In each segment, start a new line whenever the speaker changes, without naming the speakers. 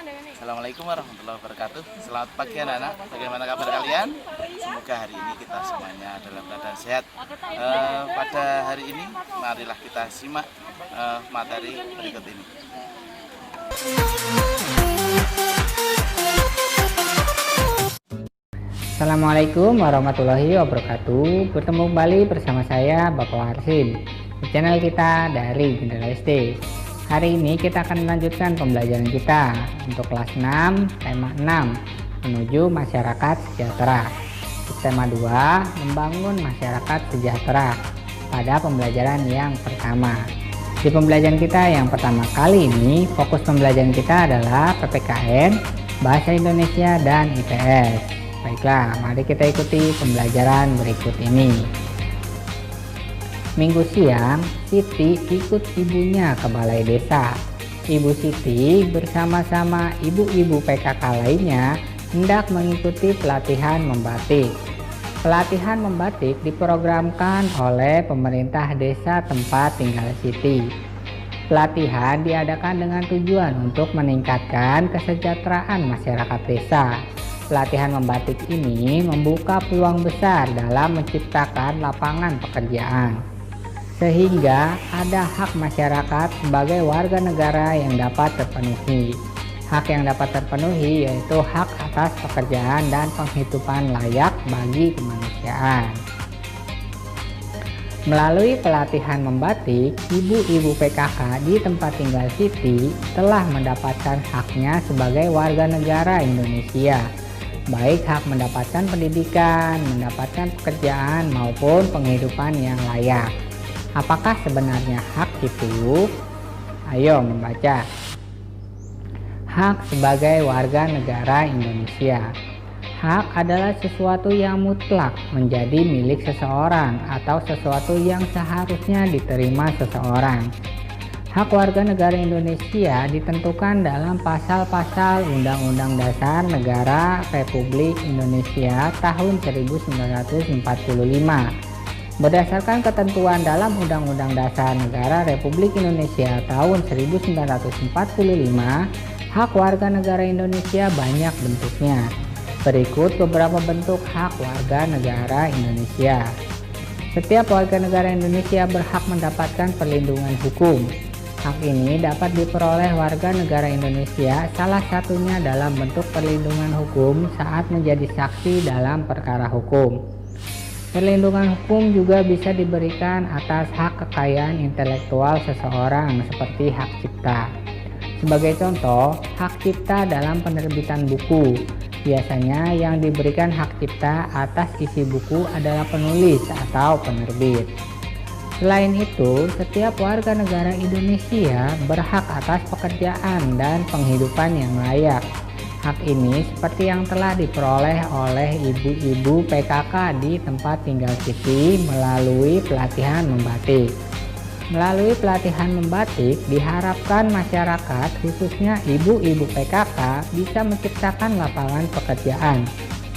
Assalamualaikum warahmatullahi wabarakatuh. Selamat pagi anak-anak. Bagaimana kabar kalian? Semoga hari ini kita semuanya dalam keadaan sehat. Pada hari ini, marilah kita simak materi berikut ini.
Assalamualaikum warahmatullahi wabarakatuh. Bertemu kembali bersama saya Bapak Harsin di channel kita dari Jendela SD. Hari ini kita akan melanjutkan pembelajaran kita untuk kelas 6 tema 6 menuju masyarakat sejahtera. Untuk tema 2 membangun masyarakat sejahtera pada pembelajaran yang pertama. Di pembelajaran kita yang pertama kali ini fokus pembelajaran kita adalah PPKN, Bahasa Indonesia dan IPS. Baiklah, mari kita ikuti pembelajaran berikut ini. Minggu siang, Siti ikut ibunya ke balai desa. Ibu Siti bersama-sama ibu-ibu PKK lainnya hendak mengikuti pelatihan membatik. Pelatihan membatik diprogramkan oleh pemerintah desa tempat tinggal Siti. Pelatihan diadakan dengan tujuan untuk meningkatkan kesejahteraan masyarakat desa. Pelatihan membatik ini membuka peluang besar dalam menciptakan lapangan pekerjaan, sehingga ada hak masyarakat sebagai warga negara yang dapat terpenuhi. Hak yang dapat terpenuhi yaitu hak atas pekerjaan dan penghidupan layak bagi kemanusiaan. Melalui pelatihan membatik, ibu-ibu PKK di tempat tinggal Siti telah mendapatkan haknya sebagai warga negara Indonesia, baik hak mendapatkan pendidikan, mendapatkan pekerjaan maupun penghidupan yang layak. Apakah sebenarnya hak itu? Ayo membaca. Hak sebagai warga negara Indonesia. Hak adalah sesuatu yang mutlak menjadi milik seseorang atau sesuatu yang seharusnya diterima seseorang. Hak warga negara Indonesia ditentukan dalam pasal-pasal Undang-Undang Dasar Negara Republik Indonesia tahun 1945. Berdasarkan ketentuan dalam Undang-Undang Dasar Negara Republik Indonesia tahun 1945, hak warga negara Indonesia banyak bentuknya. Berikut beberapa bentuk hak warga negara Indonesia. Setiap warga negara Indonesia berhak mendapatkan perlindungan hukum. Hak ini dapat diperoleh warga negara Indonesia salah satunya dalam bentuk perlindungan hukum saat menjadi saksi dalam perkara hukum. Perlindungan hukum juga bisa diberikan atas hak kekayaan intelektual seseorang seperti hak cipta. Sebagai contoh, hak cipta dalam penerbitan buku. Biasanya yang diberikan hak cipta atas isi buku adalah penulis atau penerbit. Selain itu, setiap warga negara Indonesia berhak atas pekerjaan dan penghidupan yang layak. Hak ini seperti yang telah diperoleh oleh ibu-ibu PKK di tempat tinggal Siti melalui pelatihan membatik. Melalui pelatihan membatik, diharapkan masyarakat, khususnya ibu-ibu PKK, bisa menciptakan lapangan pekerjaan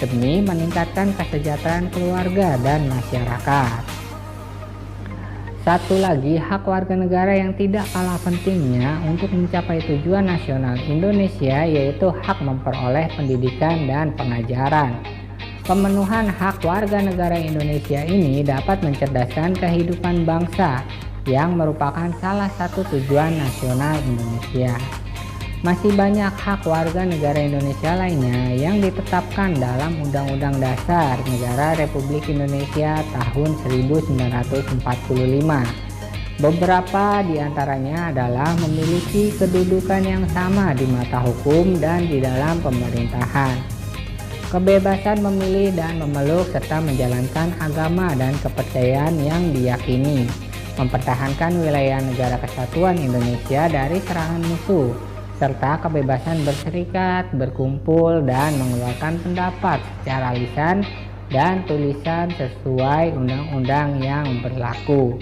demi meningkatkan kesejahteraan keluarga dan masyarakat. Satu lagi hak warga negara yang tidak kalah pentingnya untuk mencapai tujuan nasional Indonesia yaitu hak memperoleh pendidikan dan pengajaran. Pemenuhan hak warga negara Indonesia ini dapat mencerdaskan kehidupan bangsa yang merupakan salah satu tujuan nasional Indonesia. Masih banyak hak warga negara Indonesia lainnya yang ditetapkan dalam Undang-Undang Dasar Negara Republik Indonesia tahun 1945. Beberapa di antaranya adalah memiliki kedudukan yang sama di mata hukum dan di dalam pemerintahan. Kebebasan memilih dan memeluk serta menjalankan agama dan kepercayaan yang diyakini. Mempertahankan wilayah negara kesatuan Indonesia dari serangan musuh, serta kebebasan berserikat, berkumpul, dan mengeluarkan pendapat secara lisan dan tulisan sesuai undang-undang yang berlaku.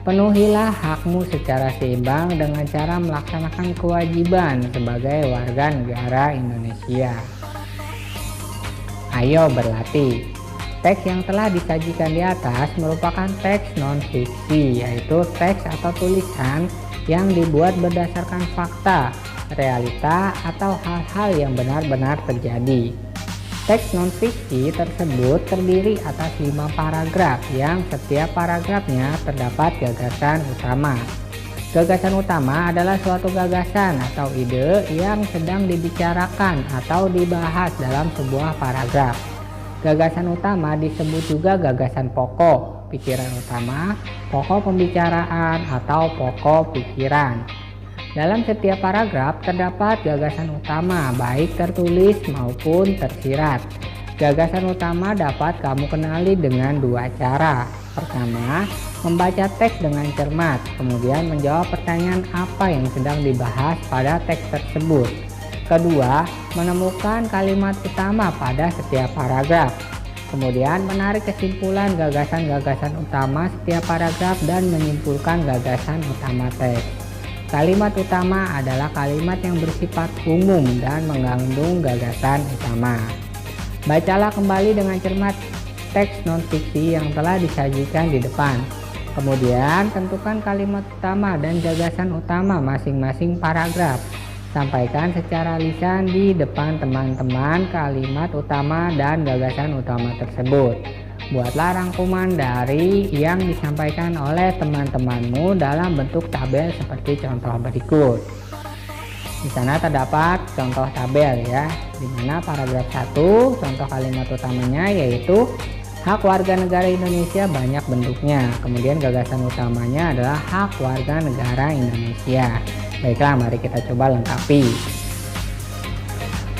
Penuhilah hakmu secara seimbang dengan cara melaksanakan kewajiban sebagai warga negara Indonesia. Ayo berlatih. Teks yang telah disajikan di atas merupakan teks non-fiksi, yaitu teks atau tulisan yang dibuat berdasarkan fakta, realita, atau hal-hal yang benar-benar terjadi. Teks non-fiksi tersebut terdiri atas 5 paragraf yang setiap paragrafnya terdapat gagasan utama. Gagasan utama adalah suatu gagasan atau ide yang sedang dibicarakan atau dibahas dalam sebuah paragraf. Gagasan utama disebut juga gagasan pokok, pikiran utama, pokok pembicaraan, atau pokok pikiran. Dalam setiap paragraf terdapat gagasan utama baik tertulis maupun tersirat. Gagasan utama dapat kamu kenali dengan 2 cara. Pertama, membaca teks dengan cermat, kemudian menjawab pertanyaan apa yang sedang dibahas pada teks tersebut. Kedua, menemukan kalimat utama pada setiap paragraf. Kemudian menarik kesimpulan gagasan-gagasan utama setiap paragraf dan menyimpulkan gagasan utama teks. Kalimat utama adalah kalimat yang bersifat umum dan mengandung gagasan utama. Bacalah kembali dengan cermat teks non-fiksi yang telah disajikan di depan. Kemudian tentukan kalimat utama dan gagasan utama masing-masing paragraf. Sampaikan secara lisan di depan teman-teman kalimat utama dan gagasan utama tersebut. Buatlah rangkuman dari yang disampaikan oleh teman-temanmu dalam bentuk tabel seperti contoh berikut. Di sana terdapat contoh tabel ya, di mana paragraf 1 contoh kalimat utamanya yaitu hak warga negara Indonesia banyak bentuknya. Kemudian gagasan utamanya adalah hak warga negara Indonesia. Baiklah, mari kita coba lengkapi.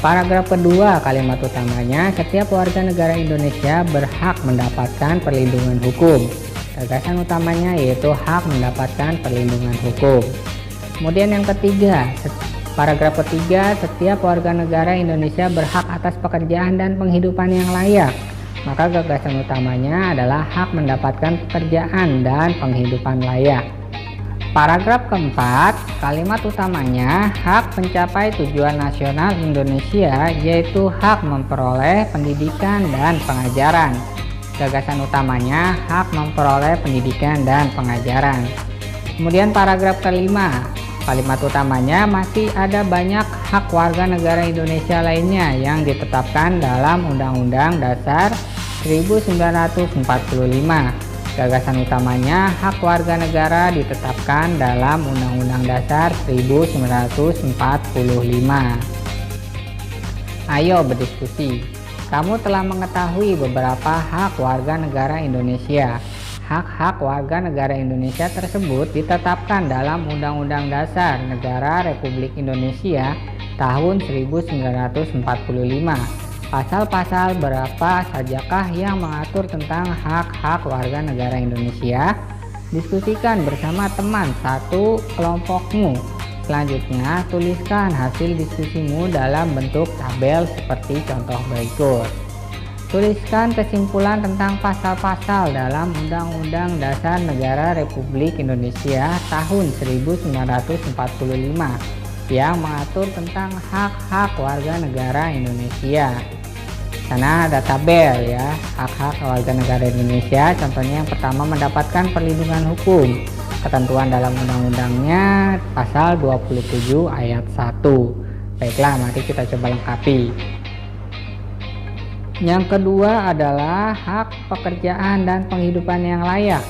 Paragraf kedua kalimat utamanya setiap warga negara Indonesia berhak mendapatkan perlindungan hukum. Gagasan utamanya yaitu hak mendapatkan perlindungan hukum. Kemudian yang ketiga, paragraf ketiga setiap warga negara Indonesia berhak atas pekerjaan dan penghidupan yang layak. Maka gagasan utamanya adalah hak mendapatkan pekerjaan dan penghidupan layak. Paragraf keempat, kalimat utamanya hak mencapai tujuan nasional Indonesia yaitu hak memperoleh pendidikan dan pengajaran. Gagasan utamanya hak memperoleh pendidikan dan pengajaran. Kemudian paragraf kelima, kalimat utamanya masih ada banyak hak warga negara Indonesia lainnya yang ditetapkan dalam Undang-Undang Dasar 1945. Gagasan utamanya hak warga negara ditetapkan dalam Undang-Undang Dasar 1945. Ayo berdiskusi. Kamu telah mengetahui beberapa hak warga negara Indonesia. Hak-hak warga negara Indonesia tersebut ditetapkan dalam Undang-Undang Dasar Negara Republik Indonesia tahun 1945. Pasal-pasal berapa sajakah yang mengatur tentang hak-hak warga negara Indonesia? Diskusikan bersama teman satu kelompokmu. Selanjutnya, tuliskan hasil diskusimu dalam bentuk tabel seperti contoh berikut. Tuliskan kesimpulan tentang pasal-pasal dalam Undang-Undang Dasar Negara Republik Indonesia tahun 1945 yang mengatur tentang hak-hak warga negara Indonesia. Sana ada tabel ya, hak-hak warga negara Indonesia. Contohnya yang pertama, mendapatkan perlindungan hukum. Ketentuan dalam undang-undangnya pasal 27 ayat 1. Baiklah, mari kita coba lengkapi. Yang kedua adalah hak pekerjaan dan penghidupan yang layak.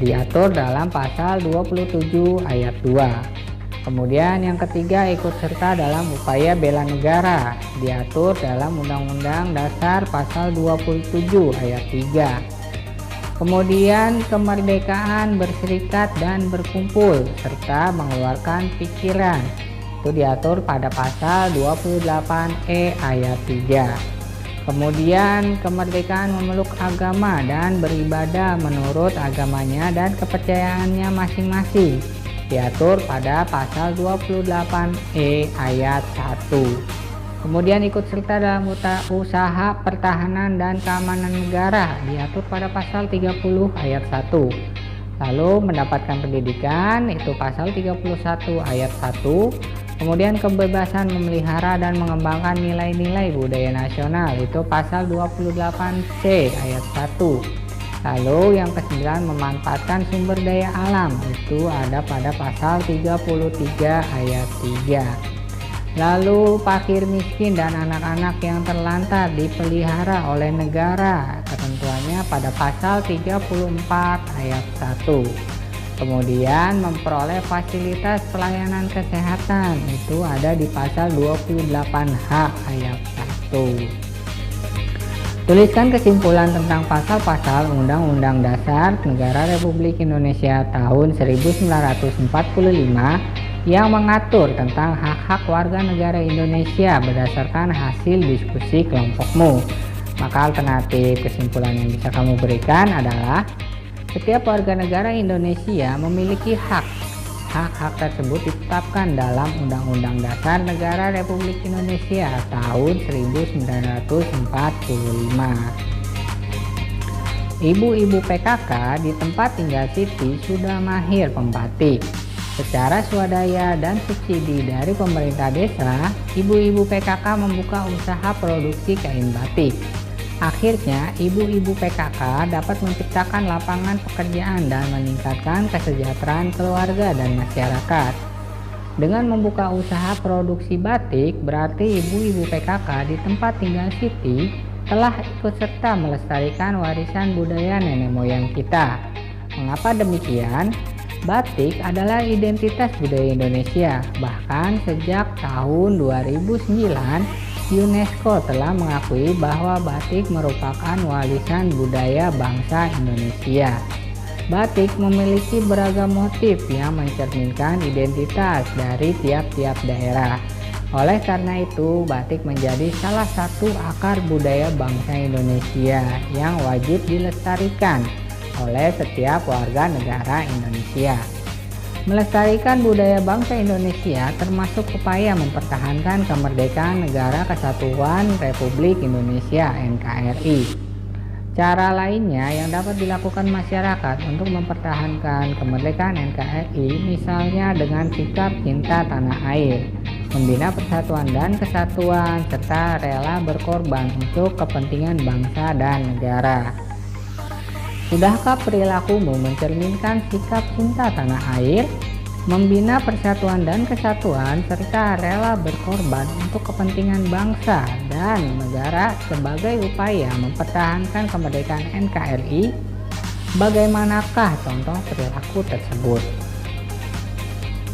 Diatur dalam pasal 27 ayat 2. Kemudian yang ketiga, ikut serta dalam upaya bela negara, diatur dalam Undang-Undang Dasar pasal 27 ayat 3. Kemudian kemerdekaan berserikat dan berkumpul serta mengeluarkan pikiran, itu diatur pada pasal 28E ayat 3. Kemudian kemerdekaan memeluk agama dan beribadah menurut agamanya dan kepercayaannya masing-masing, diatur pada pasal 28E ayat 1. Kemudian ikut serta dalam usaha pertahanan dan keamanan negara, diatur pada pasal 30 ayat 1. Lalu mendapatkan pendidikan, itu pasal 31 ayat 1. Kemudian kebebasan memelihara dan mengembangkan nilai-nilai budaya nasional, itu pasal 28C ayat 1. Lalu yang ke-9 memanfaatkan sumber daya alam, itu ada pada pasal 33 ayat 3. Lalu fakir miskin dan anak-anak yang terlantar dipelihara oleh negara, ketentuannya pada pasal 34 ayat 1. Kemudian memperoleh fasilitas pelayanan kesehatan, itu ada di pasal 28H ayat 1. Tuliskan kesimpulan tentang pasal-pasal Undang-Undang Dasar Negara Republik Indonesia tahun 1945 yang mengatur tentang hak-hak warga negara Indonesia berdasarkan hasil diskusi kelompokmu. Maka alternatif kesimpulan yang bisa kamu berikan adalah setiap warga negara Indonesia memiliki hak. Hak-hak tersebut ditetapkan dalam Undang-Undang Dasar Negara Republik Indonesia tahun 1945. Ibu-ibu PKK di tempat tinggal Siti sudah mahir membatik. Secara swadaya dan subsidi dari pemerintah desa, ibu-ibu PKK membuka usaha produksi kain batik. Akhirnya, ibu-ibu PKK dapat menciptakan lapangan pekerjaan dan meningkatkan kesejahteraan keluarga dan masyarakat. Dengan membuka usaha produksi batik, berarti ibu-ibu PKK di tempat tinggal Siti telah ikut serta melestarikan warisan budaya nenek moyang kita. Mengapa demikian? Batik adalah identitas budaya Indonesia. Bahkan sejak tahun 2009, UNESCO telah mengakui bahwa batik merupakan warisan budaya bangsa Indonesia. Batik memiliki beragam motif yang mencerminkan identitas dari tiap-tiap daerah. Oleh karena itu, batik menjadi salah satu akar budaya bangsa Indonesia yang wajib dilestarikan oleh setiap warga negara Indonesia. Melestarikan budaya bangsa Indonesia termasuk upaya mempertahankan kemerdekaan Negara Kesatuan Republik Indonesia (NKRI). Cara lainnya yang dapat dilakukan masyarakat untuk mempertahankan kemerdekaan NKRI misalnya dengan sikap cinta tanah air, membina persatuan dan kesatuan, serta rela berkorban untuk kepentingan bangsa dan negara. Sudahkah perilakumu mencerminkan sikap cinta tanah air, membina persatuan dan kesatuan, serta rela berkorban untuk kepentingan bangsa dan negara sebagai upaya mempertahankan kemerdekaan NKRI? Bagaimanakah contoh perilaku tersebut?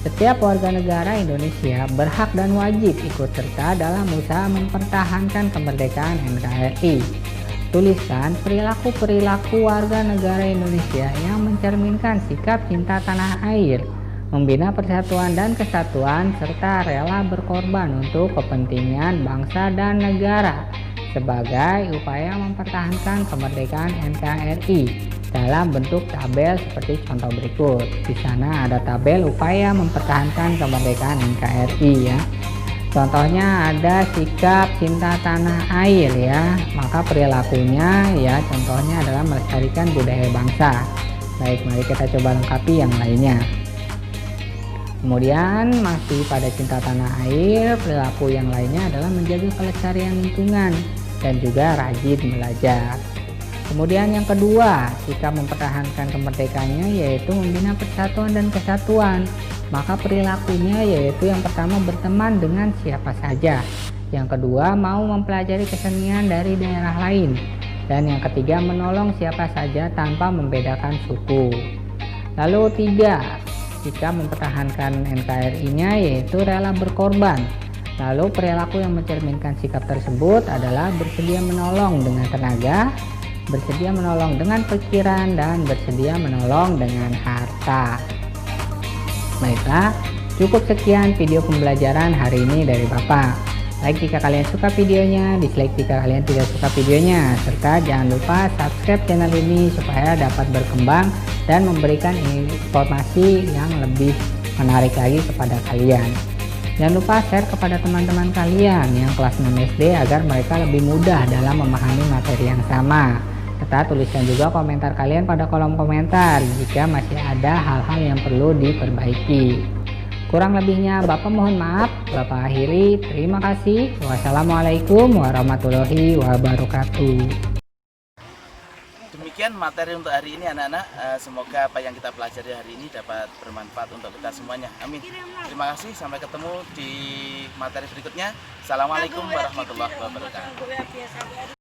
Setiap warga negara Indonesia berhak dan wajib ikut serta dalam usaha mempertahankan kemerdekaan NKRI. Tuliskan perilaku-perilaku warga negara Indonesia yang mencerminkan sikap cinta tanah air, membina persatuan dan kesatuan, serta rela berkorban untuk kepentingan bangsa dan negara sebagai upaya mempertahankan kemerdekaan NKRI dalam bentuk tabel seperti contoh berikut. Di sana ada tabel upaya mempertahankan kemerdekaan NKRI ya. Contohnya ada sikap cinta tanah air ya, maka perilakunya ya contohnya adalah melestarikan budaya bangsa. Baik, mari kita coba lengkapi yang lainnya. Kemudian masih pada cinta tanah air, perilaku yang lainnya adalah menjaga kelestarian lingkungan dan juga rajin belajar. Kemudian yang kedua, sikap mempertahankan kemerdekaannya yaitu membina persatuan dan kesatuan. Maka perilakunya yaitu yang pertama berteman dengan siapa saja, yang kedua mau mempelajari kesenian dari daerah lain, dan yang ketiga menolong siapa saja tanpa membedakan suku. Lalu tiga, sikap mempertahankan NKRI-nya yaitu rela berkorban. Lalu perilaku yang mencerminkan sikap tersebut adalah bersedia menolong dengan tenaga, bersedia menolong dengan pikiran, dan bersedia menolong dengan harta. Baiklah, cukup sekian video pembelajaran hari ini dari Bapak. Like jika kalian suka videonya, dislike jika kalian tidak suka videonya, serta jangan lupa subscribe channel ini supaya dapat berkembang dan memberikan informasi yang lebih menarik lagi kepada kalian. Jangan lupa share kepada teman-teman kalian yang kelas 6 SD agar mereka lebih mudah dalam memahami materi yang sama. Serta tuliskan juga komentar kalian pada kolom komentar jika masih ada hal-hal yang perlu diperbaiki. Kurang lebihnya Bapak mohon maaf. Bapak akhiri. Terima kasih. Wassalamualaikum warahmatullahi wabarakatuh.
Demikian materi untuk hari ini anak-anak. Semoga apa yang kita pelajari hari ini dapat bermanfaat untuk kita semuanya. Amin. Terima kasih. Sampai ketemu di materi berikutnya. Assalamualaikum warahmatullahi wabarakatuh.